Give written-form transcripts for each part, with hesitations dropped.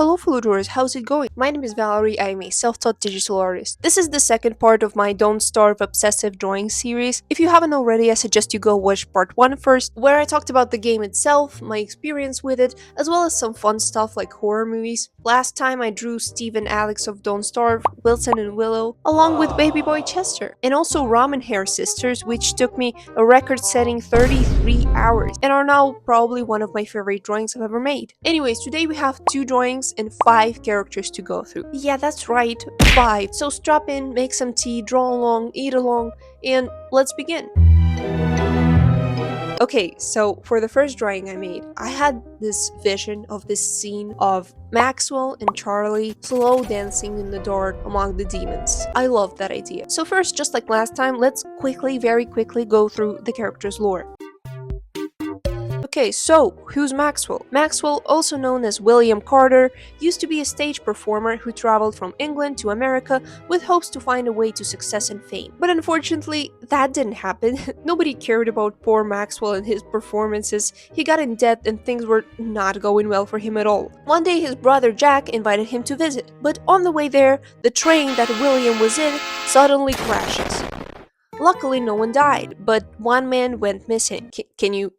Hello fellow drawers, how's it going? My name is Valerie, I am a self-taught digital artist. This is the second part of my Don't Starve Obsessive Drawing series. If you haven't already, I suggest you go watch part 1 first, where I talked about the game itself, my experience with it, as well as some fun stuff like horror movies. Last time I drew Steve and Alex of Don't Starve, Wilson and Willow, along with baby boy Chester, and also Ramen Hair Sisters, which took me a record-setting 33 hours, and are now probably one of my favorite drawings I've ever made. Anyways, today we have 2 drawings and 5 characters to go through. Yeah, that's right, 5. So strap in, make some tea, draw along, eat along, and let's begin. Okay, so for the first drawing I made, I had this vision of this scene of Maxwell and Charlie slow dancing in the dark among the demons. I love that idea. So first, just like last time, let's very quickly go through the character's lore. Okay, so who's Maxwell? Maxwell, also known as William Carter, used to be a stage performer who traveled from England to America with hopes to find a way to success and fame. But unfortunately, that didn't happen. Nobody cared about poor Maxwell and his performances. He got in debt and things were not going well for him at all. One day his brother Jack invited him to visit, but on the way there, the train that William was in suddenly crashes. Luckily, no one died, but one man went missing. Can you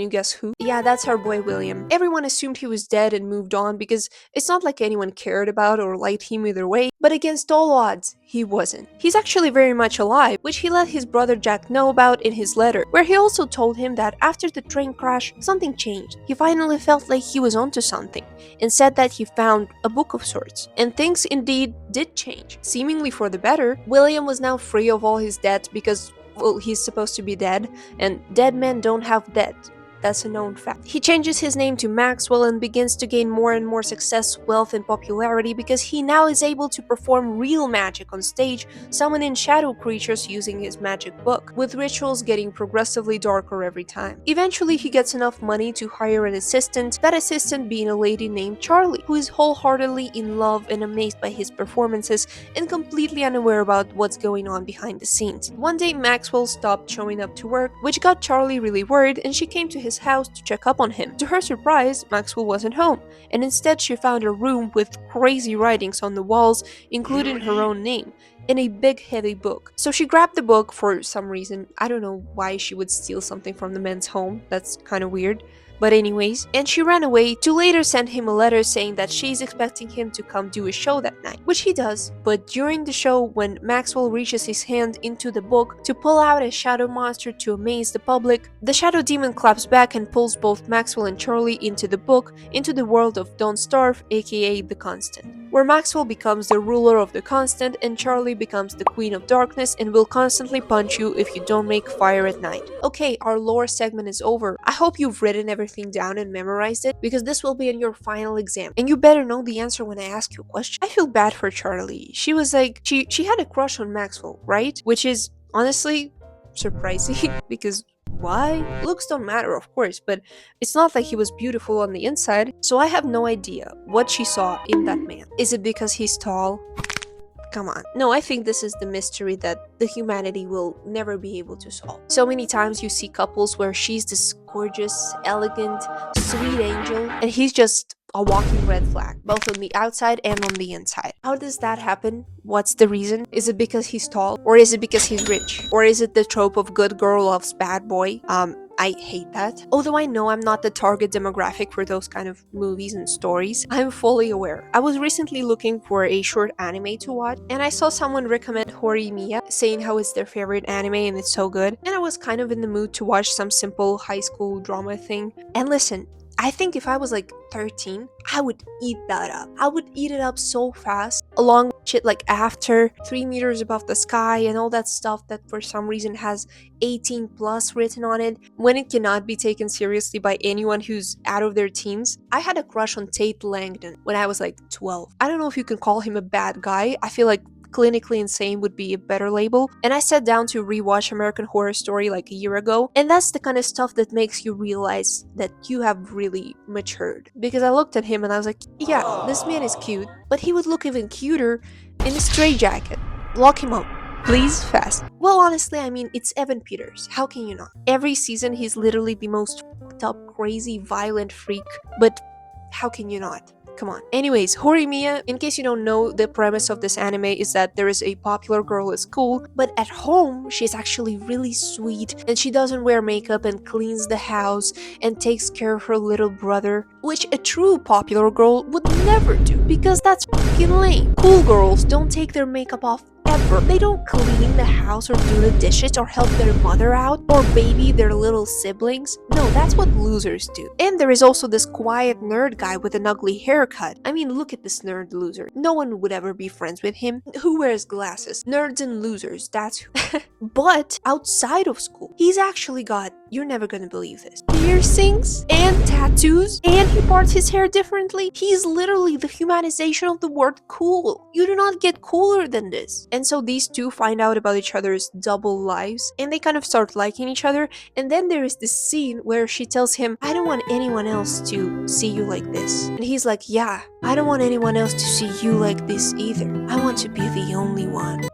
guess who? Yeah, that's our boy William. Everyone assumed he was dead and moved on because it's not like anyone cared about or liked him either way, but against all odds, he wasn't. He's actually very much alive, which he let his brother Jack know about in his letter, where he also told him that after the train crash, something changed. He finally felt like he was onto something, and said that he found a book of sorts. And things indeed did change, seemingly for the better. William was now free of all his debt because, well, he's supposed to be dead, and dead men don't have debt. That's a known fact. He changes his name to Maxwell and begins to gain more and more success, wealth, and popularity because he now is able to perform real magic on stage, summoning shadow creatures using his magic book, with rituals getting progressively darker every time. Eventually, he gets enough money to hire an assistant, that assistant being a lady named Charlie, who is wholeheartedly in love and amazed by his performances and completely unaware about what's going on behind the scenes. One day, Maxwell stopped showing up to work, which got Charlie really worried, and she came to his house to check up on him. To her surprise, Maxwell wasn't home, and instead she found a room with crazy writings on the walls, including her own name, and a big heavy book. So she grabbed the book for some reason. I don't know why she would steal something from the man's home, that's kind of weird. But anyways, and she ran away to later send him a letter saying that she's expecting him to come do a show that night, which he does. But during the show, when Maxwell reaches his hand into the book to pull out a shadow monster to amaze the public, the shadow demon claps back and pulls both Maxwell and Charlie into the book, into the world of Don't Starve, aka the Constant, where Maxwell becomes the ruler of the Constant and Charlie becomes the Queen of Darkness and will constantly punch you if you don't make fire at night. Okay, our lore segment is over. I hope you've written everything down and memorized it, because this will be in your final exam, and you better know the answer when I ask you a question. I feel bad for Charlie. She was like, she had a crush on Maxwell, right? Which is honestly surprising because why? Looks don't matter, of course, but it's not like he was beautiful on the inside, so I have no idea what she saw in that man. Is it because he's tall? Come on. No, I think this is the mystery that the humanity will never be able to solve. So many times you see couples where she's this gorgeous, elegant, sweet angel, and he's just a walking red flag, both on the outside and on the inside. How does that happen? What's the reason? Is it because he's tall? Or is it because he's rich? Or is it the trope of good girl loves bad boy? I hate that. Although I know I'm not the target demographic for those kind of movies and stories, I'm fully aware. I was recently looking for a short anime to watch, and I saw someone recommend Horimiya, saying how it's their favorite anime and it's so good, and I was kind of in the mood to watch some simple high school drama thing. And listen, I think if I was like 13, I would eat that up. I would eat it up so fast, along with shit like After, 3 meters above the sky, and all that stuff that for some reason has 18 plus written on it, when it cannot be taken seriously by anyone who's out of their teens. I had a crush on Tate Langdon when I was like 12. I don't know if you can call him a bad guy. I feel like clinically insane would be a better label, and I sat down to rewatch American Horror Story like a year ago, and that's the kind of stuff that makes you realize that you have really matured. Because I looked at him and I was like, yeah, this man is cute, but he would look even cuter in a straitjacket. Lock him up. Please, fast. Well, honestly, I mean, it's Evan Peters. How can you not? Every season, he's literally the most fucked up, crazy, violent freak, but how can you not? Come on. Anyways, Horimiya, in case you don't know, the premise of this anime is that there is a popular girl at school, but at home, she's actually really sweet, and she doesn't wear makeup and cleans the house and takes care of her little brother, which a true popular girl would never do, because that's fucking lame. Cool girls don't take their makeup off ever. They don't clean the house or do the dishes or help their mother out or baby their little siblings. No, that's what losers do. And there is also this quiet nerd guy with an ugly haircut. I mean, look at this nerd loser. No one would ever be friends with him. Who wears glasses? Nerds and losers, that's who. But outside of school, he's actually got, you're never gonna believe this, piercings and tattoos, and he parts his hair differently. He's literally the humanization of the word cool. You do not get cooler than this. And so these two find out about each other's double lives, and they kind of start liking each other. And then there is this scene where she tells him, I don't want anyone else to see you like this. And he's like, yeah, I don't want anyone else to see you like this either. I want to be the only one.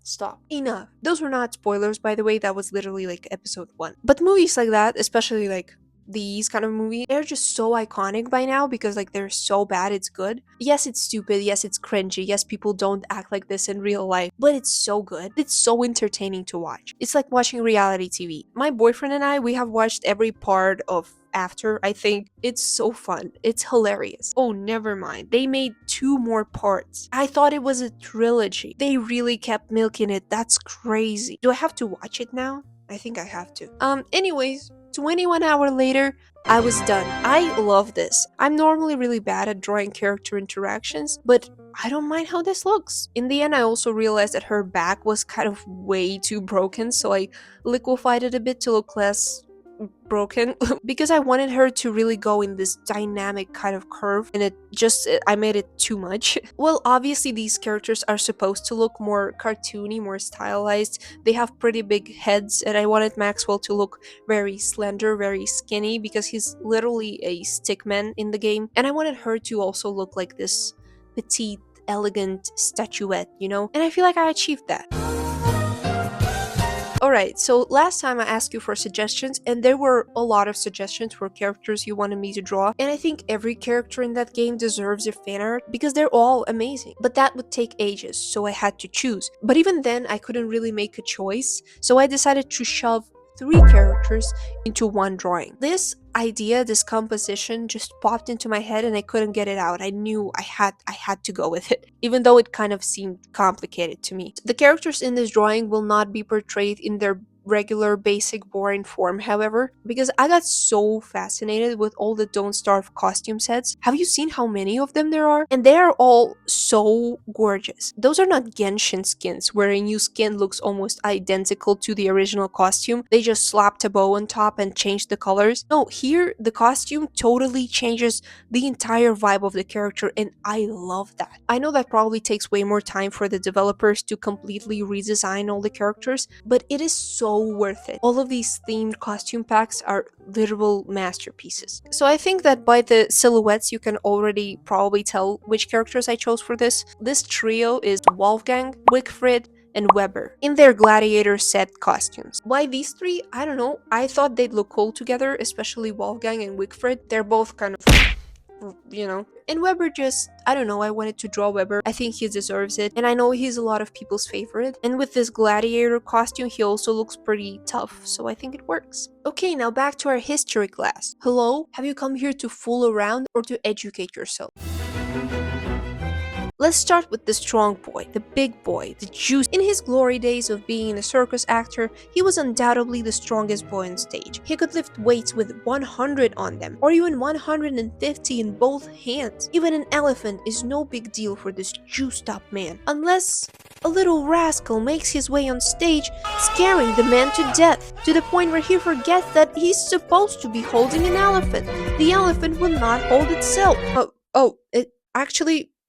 Stop. Enough. Those were not spoilers, by the way. That was literally like episode 1. But movies like that, especially like these kind of movies, they're just so iconic by now because like they're so bad it's good. Yes, it's stupid. Yes, it's cringy. Yes, people don't act like this in real life, but it's so good. It's so entertaining to watch. It's like watching reality TV. My boyfriend and I, we have watched every part of After, I think. It's so fun. It's hilarious. Oh, never mind. They made 2 more parts. I thought it was a trilogy. They really kept milking it. That's crazy. Do I have to watch it now? I think I have to. Anyways, 21 hours later, I was done. I love this. I'm normally really bad at drawing character interactions, but I don't mind how this looks. In the end, I also realized that her back was kind of way too broken, so I liquefied it a bit to look less broken because I wanted her to really go in this dynamic kind of curve, and I made it too much. Well, obviously these characters are supposed to look more cartoony, more stylized. They have pretty big heads, and I wanted Maxwell to look very slender, very skinny, because he's literally a stickman in the game, and I wanted her to also look like this petite, elegant statuette, you know? And I feel like I achieved that. Alright, so last time I asked you for suggestions, and there were a lot of suggestions for characters you wanted me to draw, and I think every character in that game deserves a fan art because they're all amazing. But that would take ages, so I had to choose. But even then, I couldn't really make a choice, so I decided to shove 3 characters into one drawing. This idea, this composition just popped into my head and I couldn't get it out. I knew I had to go with it, even though it kind of seemed complicated to me. The characters in this drawing will not be portrayed in their regular, basic, boring form, however, because I got so fascinated with all the Don't Starve costume sets. Have you seen how many of them there are? And they are all so gorgeous. Those are not Genshin skins, where a new skin looks almost identical to the original costume. They just slapped a bow on top and changed the colors. No, here the costume totally changes the entire vibe of the character, and I love that. I know that probably takes way more time for the developers to completely redesign all the characters, but it is so worth it. All of these themed costume packs are literal masterpieces. So I think that by the silhouettes you can already probably tell which characters I chose for this. This trio is Wolfgang, Wigfrid, and Weber in their gladiator set costumes. Why these 3? I don't know. I thought they'd look cool together, especially Wolfgang and Wigfrid. They're both kind of, you know. And Weber just, I don't know, I wanted to draw Weber. I think he deserves it, and I know he's a lot of people's favorite. And with this gladiator costume, he also looks pretty tough, so I think it works. Okay, now back to our history class. Hello? Have you come here to fool around or to educate yourself? Let's start with the strong boy, the big boy, the juice. In his glory days of being a circus actor, he was undoubtedly the strongest boy on stage. He could lift weights with 100 on them, or even 150 in both hands. Even an elephant is no big deal for this juiced-up man, unless a little rascal makes his way on stage, scaring the man to death, to the point where he forgets that he's supposed to be holding an elephant. The elephant will not hold itself.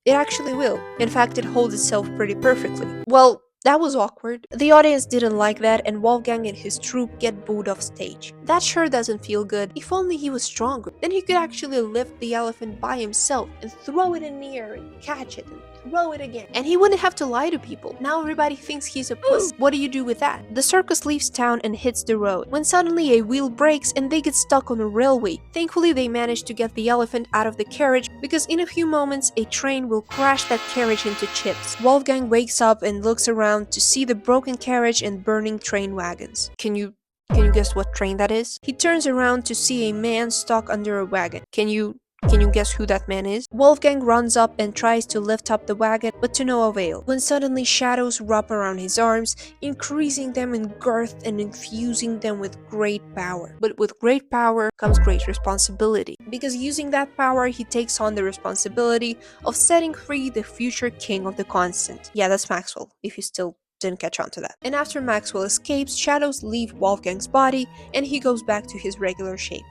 It actually will. In fact, it holds itself pretty perfectly. Well, That was awkward. The audience didn't like that, and Wolfgang and his troupe get booed off stage. That sure doesn't feel good. If only he was stronger. Then he could actually lift the elephant by himself and throw it in the air and catch it and throw it again. And he wouldn't have to lie to people. Now everybody thinks he's a puss. What do you do with that? The circus leaves town and hits the road, when suddenly a wheel breaks and they get stuck on a railway. Thankfully, they manage to get the elephant out of the carriage, because in a few moments a train will crash that carriage into chips. Wolfgang wakes up and looks around to see the broken carriage and burning train wagons. Can you guess what train that is? He turns around to see a man stuck under a wagon. Can you guess who that man is? Wolfgang runs up and tries to lift up the wagon, but to no avail, when suddenly shadows wrap around his arms, increasing them in girth and infusing them with great power. But with great power comes great responsibility, because using that power, he takes on the responsibility of setting free the future king of the constant. Yeah, that's Maxwell, if you still didn't catch on to that. And after Maxwell escapes, shadows leave Wolfgang's body, and he goes back to his regular shape.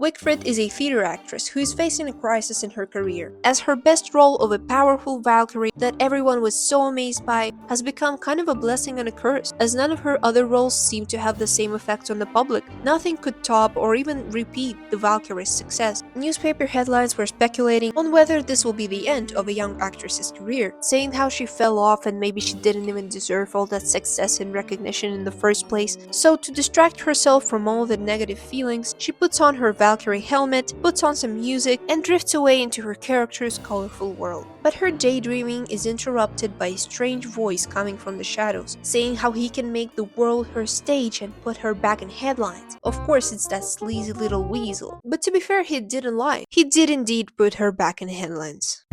Wigfrid is a theater actress who is facing a crisis in her career, as her best role of a powerful Valkyrie that everyone was so amazed by has become kind of a blessing and a curse, as none of her other roles seem to have the same effect on the public. Nothing could top or even repeat the Valkyrie's success. Newspaper headlines were speculating on whether this will be the end of a young actress's career, saying how she fell off and maybe she didn't even deserve all that success and recognition in the first place. So to distract herself from all the negative feelings, she puts on her Valkyrie helmet, puts on some music, and drifts away into her character's colorful world. But her daydreaming is interrupted by a strange voice coming from the shadows, saying how he can make the world her stage and put her back in headlines. Of course, it's that sleazy little weasel. But to be fair, he didn't lie. He did indeed put her back in headlines.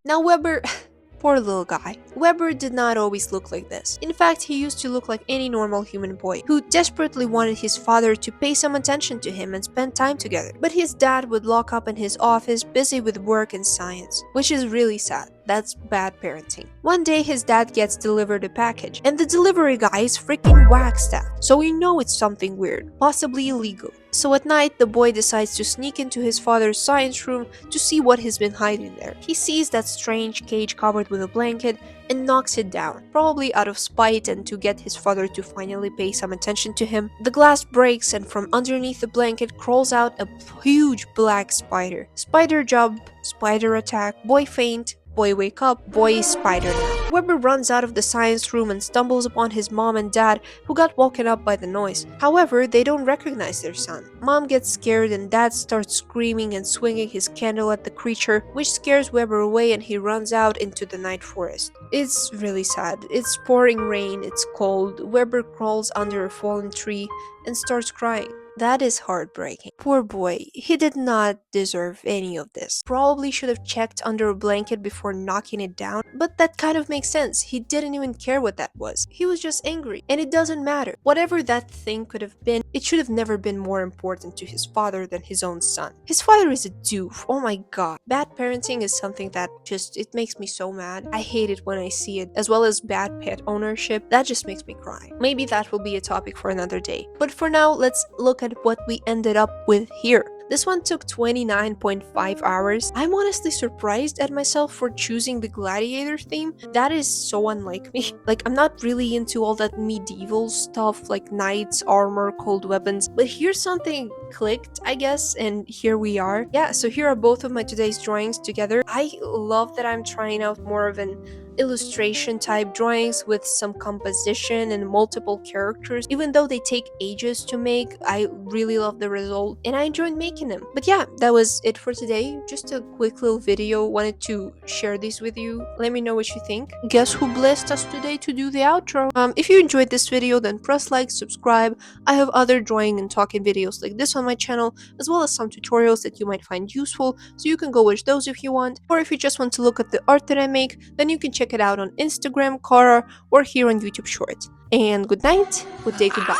Now Weber... Poor little guy. Weber did not always look like this. In fact, he used to look like any normal human boy who desperately wanted his father to pay some attention to him and spend time together. But his dad would lock up in his office busy with work and science, which is really sad. That's bad parenting. One day his dad gets delivered a package, and the delivery guy is freaking Wagstaff, so we know it's something weird, possibly illegal. So at night, the boy decides to sneak into his father's science room to see what he's been hiding there. He sees that strange cage covered with a blanket and knocks it down, probably out of spite and to get his father to finally pay some attention to him. The glass breaks, and from underneath the blanket crawls out a huge black spider. Spider jump, spider attack, boy faint, boy wake up, boy spider now. Weber runs out of the science room and stumbles upon his mom and dad, who got woken up by the noise. However, they don't recognize their son. Mom gets scared and dad starts screaming and swinging his candle at the creature, which scares Weber away and he runs out into the night forest. It's really sad. It's pouring rain, it's cold. Weber crawls under a fallen tree and starts crying. That is heartbreaking. Poor boy, he did not deserve any of this. Probably should have checked under a blanket before knocking it down, but that kind of makes sense. He didn't even care what that was. He was just angry, and it doesn't matter. Whatever that thing could have been, it should have never been more important to his father than his own son. His father is a doof, oh my god. Bad parenting is something that it makes me so mad. I hate it when I see it, as well as bad pet ownership. That just makes me cry. Maybe that will be a topic for another day. But for now, let's look at what we ended up with here. This one took 29.5 hours. I'm honestly surprised at myself for choosing the gladiator theme. That is so unlike me. Like, I'm not really into all that medieval stuff like knights, armor, cold weapons, but here's something clicked, I guess, and here we are. Yeah, so here are both of my today's drawings together. I love that I'm trying out more of an illustration type drawings with some composition and multiple characters. Even though they take ages to make, I really love the result and I enjoyed making them. But yeah, that was it for today. Just a quick little video. Wanted to share this with you. Let me know what you think. Guess who blessed us today to do the outro? If you enjoyed this video, then press like, subscribe. I have other drawing and talking videos like this on my channel, as well as some tutorials that you might find useful, so you can go watch those if you want. Or if you just want to look at the art that I make, then you can check it out on Instagram, Quora, or here on YouTube Shorts. And good night, good day, goodbye.